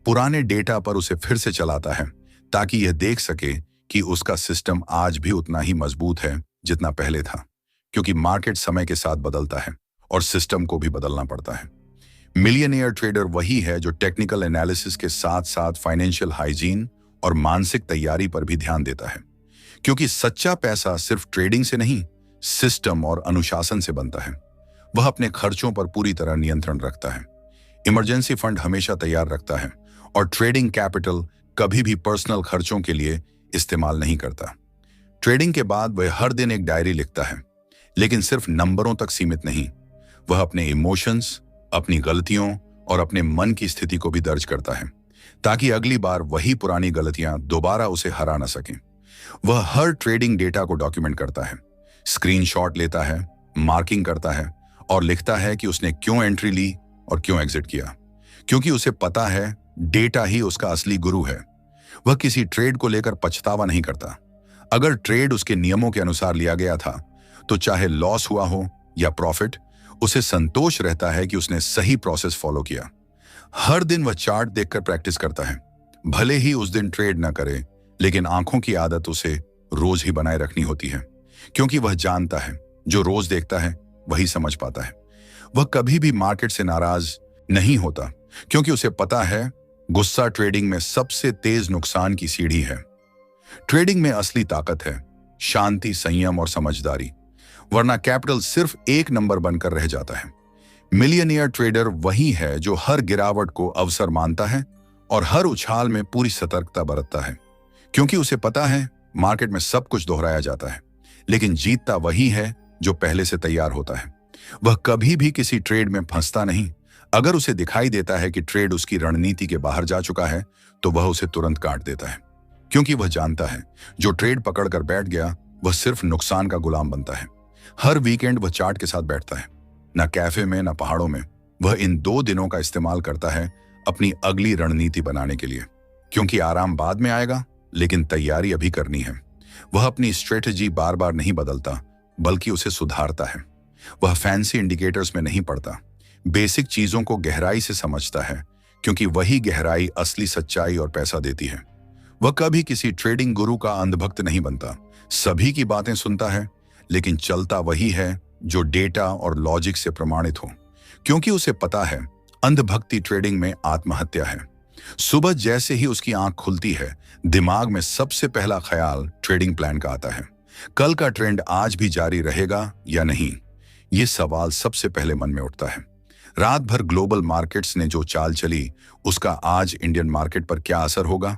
पुराने डेटा पर उसे फिर से चलाता है, ताकि यह देख सके कि उसका सिस्टम आज भी उतना ही मजबूत है जितना पहले था, क्योंकि मार्केट समय के साथ बदलता है और सिस्टम को भी बदलना पड़ता है। मिलियनियर ट्रेडर वही है जो टेक्निकल एनालिसिस के साथ साथ फाइनेंशियल हाइजीन और मानसिक तैयारी पर भी ध्यान देता है, क्योंकि सच्चा पैसा सिर्फ ट्रेडिंग से नहीं, सिस्टम और अनुशासन से बनता है। वह अपने खर्चों पर पूरी तरह नियंत्रण रखता है। इमरजेंसी फंड हमेशा तैयार रखता है और ट्रेडिंग कैपिटल कभी भी पर्सनल खर्चों के लिए इस्तेमाल नहीं करता। ट्रेडिंग के बाद वह हर दिन एक डायरी लिखता है, लेकिन सिर्फ नंबरों तक सीमित नहीं, वह अपने इमोशंस, अपनी गलतियों और अपने मन की स्थिति को भी दर्ज करता है, ताकि अगली बार वही पुरानी गलतियां दोबारा उसे हरा ना सकें। वह हर ट्रेडिंग डेटा को डॉक्यूमेंट करता है, स्क्रीनशॉट लेता है, मार्किंग करता है और लिखता है कि उसने क्यों एंट्री ली और क्यों एग्जिट किया, क्योंकि उसे पता है डेटा ही उसका असली गुरु है। वह किसी ट्रेड को लेकर पछतावा नहीं करता। अगर ट्रेड उसके नियमों के अनुसार लिया गया था, तो चाहे लॉस हुआ हो या प्रॉफिट, उसे संतोष रहता है कि उसने सही प्रोसेस फॉलो किया। हर दिन वह चार्ट देखकर प्रैक्टिस करता है, भले ही उस दिन ट्रेड ना करे, लेकिन आंखों की आदत उसे रोज ही बनाए रखनी होती है, क्योंकि वह जानता है जो रोज देखता है वही समझ पाता है। वह कभी भी मार्केट से नाराज नहीं होता, क्योंकि उसे पता है गुस्सा ट्रेडिंग में सबसे तेज नुकसान की सीढ़ी है। ट्रेडिंग में असली ताकत है शांति, संयम और समझदारी, वरना कैपिटल सिर्फ एक नंबर बनकर रह जाता है। मिलियनियर ट्रेडर वही है जो हर गिरावट को अवसर मानता है और हर उछाल में पूरी सतर्कता बरतता है, क्योंकि उसे पता है मार्केट में सब कुछ दोहराया जाता है, लेकिन जीतता वही है जो पहले से तैयार होता है। वह कभी भी किसी ट्रेड में फंसता नहीं। अगर उसे दिखाई देता है कि ट्रेड उसकी रणनीति के बाहर जा चुका है, तो वह उसे तुरंत काट देता है, क्योंकि वह जानता है जो ट्रेड पकड़कर बैठ गया वह सिर्फ नुकसान का गुलाम बनता है। हर वीकेंड वह चार्ट के साथ बैठता है, ना कैफे में ना पहाड़ों में। वह इन 2 दिनों का इस्तेमाल करता है अपनी अगली रणनीति बनाने के लिए, क्योंकि आराम बाद में आएगा, लेकिन तैयारी अभी करनी है। वह अपनी स्ट्रेटेजी बार बार नहीं बदलता, बल्कि उसे सुधारता है। वह फैंसी इंडिकेटर्स में नहीं पड़ता, बेसिक चीजों को गहराई से समझता है, क्योंकि वही गहराई असली सच्चाई और पैसा देती है। वह कभी किसी ट्रेडिंग गुरु का अंधभक्त नहीं बनता, सभी की बातें सुनता है, लेकिन चलता वही है जो डेटा और लॉजिक से प्रमाणित हो, क्योंकि उसे पता है अंधभक्ति ट्रेडिंग में आत्महत्या है। सुबह जैसे ही उसकी आंख खुलती है, दिमाग में सबसे पहला ख्याल ट्रेडिंग प्लान का आता है। कल का ट्रेंड आज भी जारी रहेगा या नहीं, ये सवाल सबसे पहले मन में उठता है। रात भर ग्लोबल मार्केट्स ने जो चाल चली, उसका आज इंडियन मार्केट पर क्या असर होगा,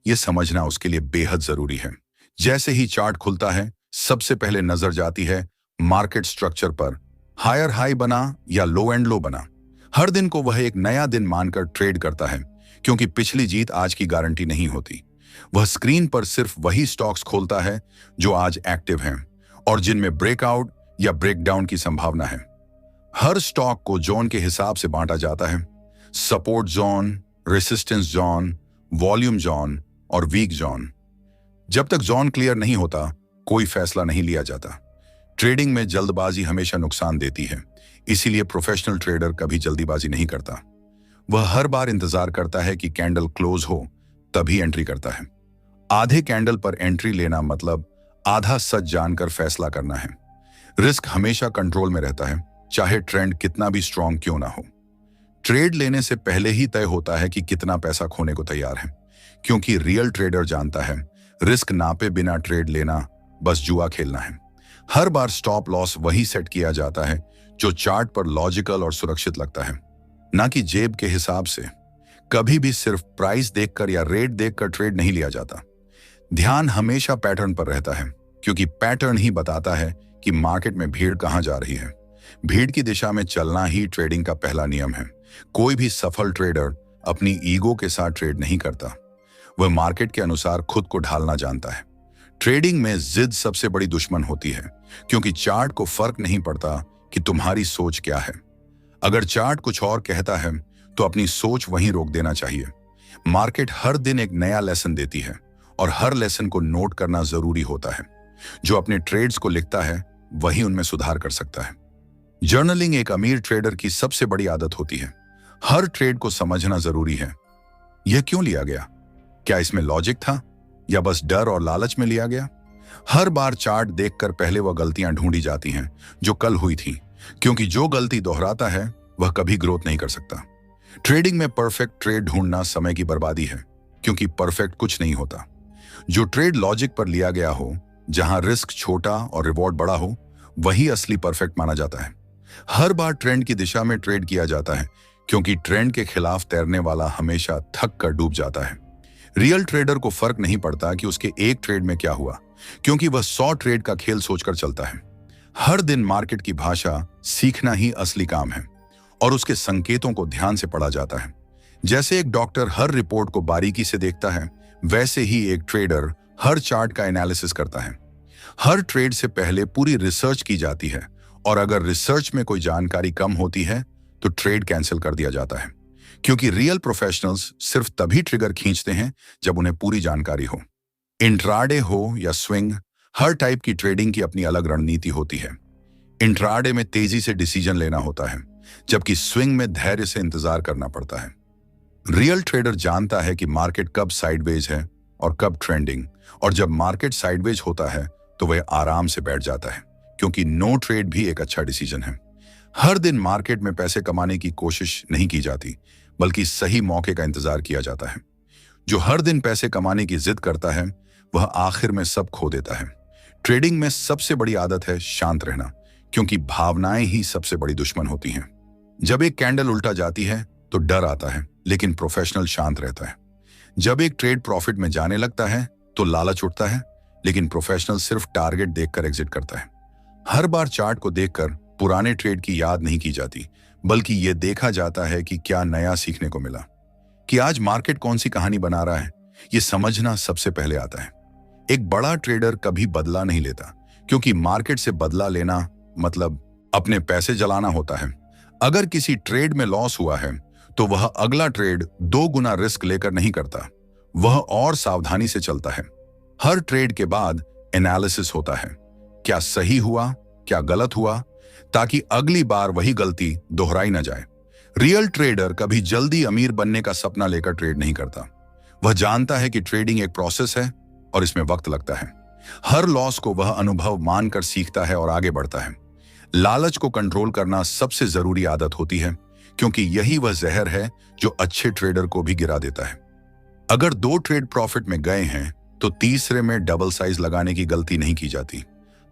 यह समझना उसके लिए बेहद जरूरी है। जैसे ही चार्ट खुलता है, सबसे पहले नजर जाती है मार्केट स्ट्रक्चर पर। हायर हाई बना या लो एंड लो बना, हर दिन को वह एक नया दिन मानकर ट्रेड करता है, क्योंकि पिछली जीत आज की गारंटी नहीं होती। वह स्क्रीन पर सिर्फ वही स्टॉक्स खोलता है जो आज एक्टिव हैं और जिनमें ब्रेकआउट या ब्रेकडाउन की संभावना है। हर स्टॉक को जोन के हिसाब से बांटा जाता है, support zone, resistance zone, volume zone और वीक जोन। जब तक जोन क्लियर नहीं होता, कोई फैसला नहीं लिया जाता। ट्रेडिंग में जल्दबाजी हमेशा नुकसान देती है, इसीलिए प्रोफेशनल ट्रेडर कभी जल्दीबाजी नहीं करता। वह हर बार इंतजार करता है कि कैंडल क्लोज हो, तभी एंट्री करता है। आधे कैंडल पर एंट्री लेना मतलब आधा सच जानकर फैसला करना है। रिस्क हमेशा कंट्रोल में रहता है, चाहे ट्रेंड कितना भी स्ट्रांग क्यों ना हो। ट्रेड लेने से पहले ही तय होता है कि कितना पैसा खोने को तैयार है, क्योंकि रियल ट्रेडर जानता है रिस्क नापे बिना ट्रेड लेना बस जुआ खेलना है। हर बार स्टॉप लॉस वही सेट किया जाता है जो चार्ट पर लॉजिकल और सुरक्षित लगता है, ना कि जेब के हिसाब से। कभी भी सिर्फ प्राइस देखकर या रेट देखकर ट्रेड नहीं लिया जाता। ध्यान हमेशा पैटर्न पर रहता है, क्योंकि पैटर्न ही बताता है कि मार्केट में भीड़ कहां जा रही है। भीड़ की दिशा में चलना ही ट्रेडिंग का पहला नियम है। कोई भी सफल ट्रेडर अपनी ईगो के साथ ट्रेड नहीं करता, वह मार्केट के अनुसार खुद को ढालना जानता है। ट्रेडिंग में जिद सबसे बड़ी दुश्मन होती है, क्योंकि चार्ट को फर्क नहीं पड़ता कि तुम्हारी सोच क्या है। अगर चार्ट कुछ और कहता है तो अपनी सोच वहीं रोक देना चाहिए। मार्केट हर दिन एक नया लेसन देती है और हर लेसन को नोट करना जरूरी होता है। जो अपने ट्रेड्स को लिखता है वही उनमें सुधार कर सकता है। जर्नलिंग एक अमीर ट्रेडर की सबसे बड़ी आदत होती है। हर ट्रेड को समझना जरूरी है। यह क्यों लिया गया? क्या इसमें लॉजिक था या बस डर और लालच में लिया गया? हर बार चार्ट देखकर पहले वह गलतियां ढूंढी जाती हैं जो कल हुई थी, क्योंकि जो गलती दोहराता है वह कभी ग्रोथ नहीं कर सकता। ट्रेडिंग में परफेक्ट ट्रेड ढूंढना समय की बर्बादी है, क्योंकि परफेक्ट कुछ नहीं होता। जो ट्रेड लॉजिक पर लिया गया हो, जहां रिस्क छोटा और रिवॉर्ड बड़ा हो, वही असली परफेक्ट माना जाता है। हर बार ट्रेंड की दिशा में ट्रेड किया जाता है, क्योंकि ट्रेंड के खिलाफ तैरने वाला हमेशा थक कर डूब जाता है। रियल ट्रेडर को फर्क नहीं पड़ता कि उसके एक ट्रेड में क्या हुआ, क्योंकि वह 100 ट्रेड का खेल सोचकर चलता है। हर दिन मार्केट की भाषा सीखना ही असली काम है और उसके संकेतों को ध्यान से पढ़ा जाता है। जैसे एक डॉक्टर हर रिपोर्ट को बारीकी से देखता है, वैसे ही एक ट्रेडर हर चार्ट का एनालिसिस करता है। हर ट्रेड से पहले पूरी रिसर्च की जाती है और अगर रिसर्च में कोई जानकारी कम होती है तो ट्रेड कैंसिल कर दिया जाता है, क्योंकि रियल प्रोफेशनल्स सिर्फ तभी ट्रिगर खींचते हैं जब उन्हें पूरी जानकारी हो। इंट्राडे हो या स्विंग, हर टाइप की ट्रेडिंग की अपनी अलग रणनीति होती है। इंट्राडे में तेजी से डिसीजन लेना होता है, जबकि स्विंग में धैर्य से इंतजार करना पड़ता है। रियल ट्रेडर जानता है कि मार्केट कब साइडवेज है और कब ट्रेंडिंग, और जब मार्केट साइडवेज होता है तो वह आराम से बैठ जाता है, क्योंकि नो ट्रेड भी एक अच्छा डिसीजन है। हर दिन मार्केट में पैसे कमाने की कोशिश नहीं की जाती, बल्कि सही मौके का इंतजार किया जाता है। जो हर दिन पैसे कमाने की जिद करता है वह आखिर में सब खो देता है। ट्रेडिंग में सबसे बड़ी आदत है शांत रहना, क्योंकि भावनाएं ही सबसे बड़ी दुश्मन होती हैं। जब एक कैंडल उल्टा जाती है तो डर आता है, लेकिन प्रोफेशनल शांत रहता है। जब एक ट्रेड प्रॉफिट में जाने लगता है तो लालच उठता है, लेकिन प्रोफेशनल सिर्फ टारगेट देखकर एग्जिट करता है। हर बार चार्ट को देखकर पुराने ट्रेड की याद नहीं की जाती, बल्कि यह देखा जाता है कि क्या नया सीखने को मिला, कि आज मार्केट कौन सी कहानी बना रहा है। यह समझना सबसे पहले आता है। एक बड़ा ट्रेडर कभी बदला नहीं लेता, क्योंकि मार्केट से बदला लेना मतलब अपने पैसे जलाना होता है। अगर किसी ट्रेड में लॉस हुआ है तो वह अगला ट्रेड 2 गुना रिस्क लेकर नहीं करता, वह और सावधानी से चलता है। हर ट्रेड के बाद एनालिसिस होता है, क्या सही हुआ, क्या गलत हुआ, ताकि अगली बार वही गलती दोहराई न जाए। रियल ट्रेडर कभी जल्दी अमीर बनने का सपना लेकर ट्रेड नहीं करता। वह जानता है कि ट्रेडिंग एक प्रोसेस है और इसमें वक्त लगता है। हर लॉस को वह अनुभव मानकर सीखता है और आगे बढ़ता है। लालच को कंट्रोल करना सबसे जरूरी आदत होती है, क्योंकि यही वह जहर है जो अच्छे ट्रेडर को भी गिरा देता है। अगर 2 ट्रेड प्रॉफिट में गए हैं तो तीसरे में डबल साइज लगाने की गलती नहीं की जाती।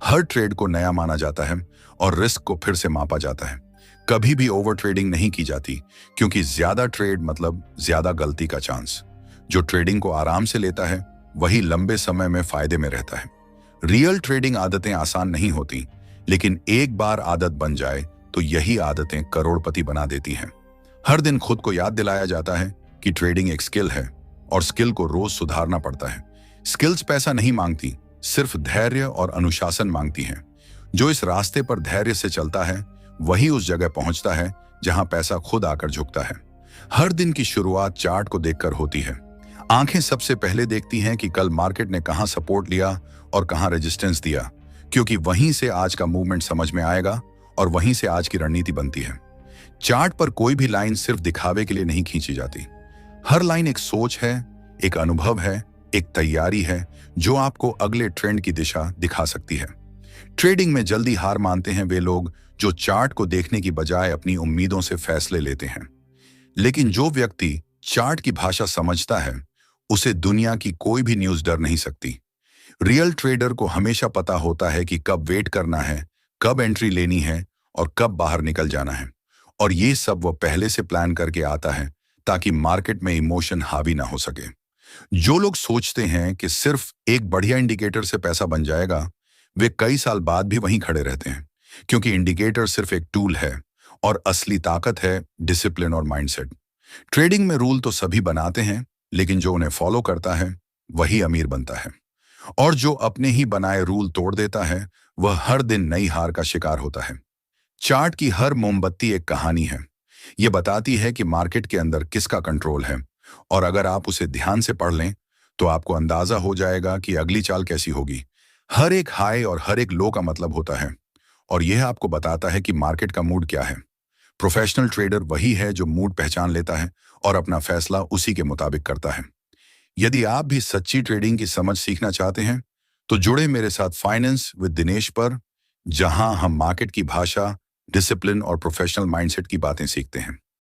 हर ट्रेड को नया माना जाता है और रिस्क को फिर से मापा जाता है। कभी भी ओवर ट्रेडिंग नहीं की जाती, क्योंकि ज्यादा ट्रेड मतलब ज्यादा गलती का चांस। जो ट्रेडिंग को आराम से लेता है वही लंबे समय में फायदे में रहता है। रियल ट्रेडिंग आदतें आसान नहीं होती, लेकिन एक बार आदत बन जाए तो यही आदतें करोड़पति बना देती हैं। हर दिन खुद को याद दिलाया जाता है कि ट्रेडिंग एक स्किल है और स्किल को रोज सुधारना पड़ता है। स्किल्स पैसा नहीं मांगती, सिर्फ धैर्य और अनुशासन मांगती हैं। जो इस रास्ते पर धैर्य से चलता है वही उस जगह पहुंचता है जहां पैसा खुद आकर झुकता है। हर दिन की शुरुआत चार्ट को देखकर होती है। आंखें सबसे पहले देखती हैं कि कल मार्केट ने कहां सपोर्ट लिया और कहां रेजिस्टेंस दिया, क्योंकि वहीं से आज का मूवमेंट समझ में आएगा और वहीं से आज की रणनीति बनती है। चार्ट पर कोई भी लाइन सिर्फ दिखावे के लिए नहीं खींची जाती। हर लाइन एक सोच है, एक अनुभव है, एक तैयारी है जो आपको अगले ट्रेंड की दिशा दिखा सकती है। ट्रेडिंग में जल्दी हार मानते हैं वे लोग जो चार्ट को देखने की बजाय अपनी उम्मीदों से फैसले लेते हैं। लेकिन जो व्यक्ति चार्ट की भाषा समझता है उसे दुनिया की कोई भी न्यूज़ डर नहीं सकती। रियल ट्रेडर को हमेशा पता होता है कि कब वेट करना है, कब एंट्री लेनी है और कब बाहर निकल जाना है, और ये सब वह पहले से प्लान करके आता है ताकि मार्केट में इमोशन हावी ना हो सके। जो लोग सोचते हैं कि सिर्फ एक बढ़िया इंडिकेटर से पैसा बन जाएगा, वे कई साल बाद भी वहीं खड़े रहते हैं, क्योंकि इंडिकेटर सिर्फ एक टूल है और असली ताकत है डिसिप्लिन और माइंडसेट। ट्रेडिंग में रूल तो सभी बनाते हैं, लेकिन जो उन्हें फॉलो करता है वही अमीर बनता है, और जो अपने ही बनाए रूल तोड़ देता है वह हर दिन नई हार का शिकार होता है। चार्ट की हर मोमबत्ती एक कहानी है। यह बताती है कि मार्केट के अंदर किसका कंट्रोल है, और अगर आप उसे ध्यान से पढ़ लें तो आपको अंदाजा हो जाएगा कि अगली चाल कैसी होगी। हर एक हाई और हर एक लो का मतलब होता है, और यह आपको बताता है कि मार्केट का मूड क्या है। प्रोफेशनल ट्रेडर वही है जो मूड पहचान लेता है और अपना फैसला उसी के मुताबिक करता है। यदि आप भी सच्ची ट्रेडिंग की समझ सीखना चाहते हैं तो जुड़े मेरे साथ फाइनेंस विद दिनेश पर, जहां हम मार्केट की भाषा, डिसिप्लिन और प्रोफेशनल माइंडसेट की बातें सीखते हैं।